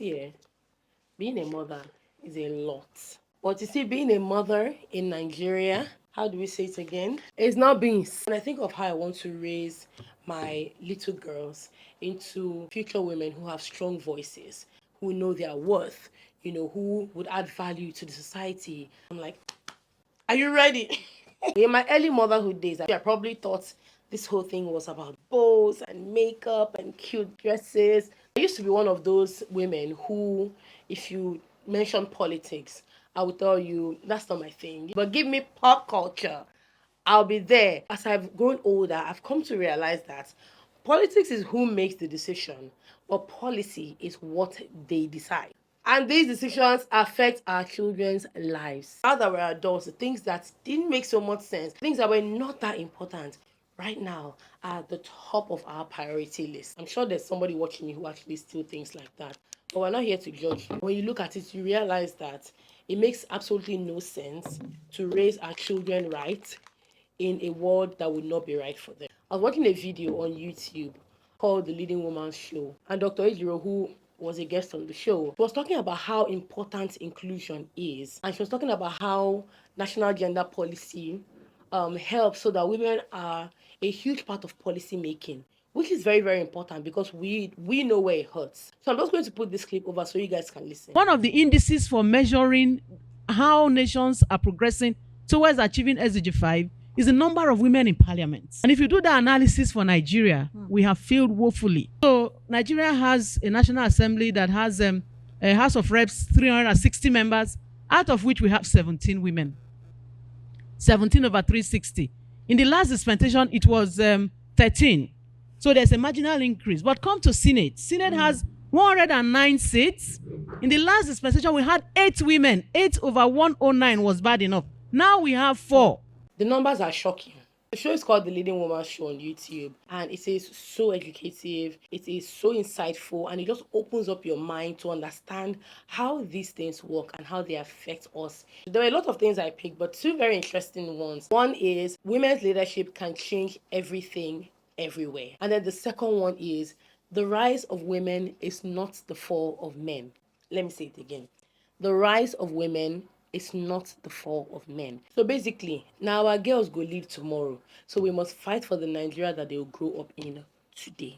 See, being a mother is a lot. But you see, being a mother in Nigeria, how do we say it again? It's not being. When I think of how I want to raise my little girls into future women who have strong voices, who know their worth, who would add value to the society, I'm like, are you ready? In my early motherhood days, I probably thought this whole thing was about bows and makeup and cute dresses. I used to be one of those women who, if you mention politics, I would tell you that's not my thing. But give me pop culture, I'll be there. As I've grown older, I've come to realize that politics is who makes the decision, but policy is what they decide. And these decisions affect our children's lives. Now that we're adults, the things that didn't make so much sense, things that were not that important, right now are at the top of our priority list. I'm sure there's somebody watching me who actually still thinks like that. But we're not here to judge you. When you look at it, you realize that it makes absolutely no sense to raise our children right in a world that would not be right for them. I was watching a video on YouTube called The Leading Woman's Show, and Dr. Ejiro, who was a guest on the show, was talking about how important inclusion is, and she was talking about how national gender policy helps so that women are a huge part of policy making, which is very, very important because we know where it hurts. So I'm just going to put this clip over so you guys can listen. One of the indices for measuring how nations are progressing towards achieving SDG 5 is the number of women in parliament. And if you do the analysis for Nigeria, we have failed woefully. So Nigeria has a National Assembly that has a House of Reps, 360 members, out of which we have 17 women. 17 over 360. In the last dispensation, it was 13. So there's a marginal increase. But come to Senate. Senate has 109 seats. In the last dispensation, we had 8 women. 8 over 109 was bad enough. Now we have 4. The numbers are shocking. The show is called The Leading Woman Show on YouTube, and it is so educative, it is so insightful, and it just opens up your mind to understand how these things work and how they affect us. There were a lot of things I picked, but 2 very interesting ones. One is women's leadership can change everything everywhere. And then the second one is the rise of women is not the fall of men. Let me say it again. The rise of women is not the fall of men. So basically, now our girls go leave tomorrow. So we must fight for the Nigeria that they will grow up in today.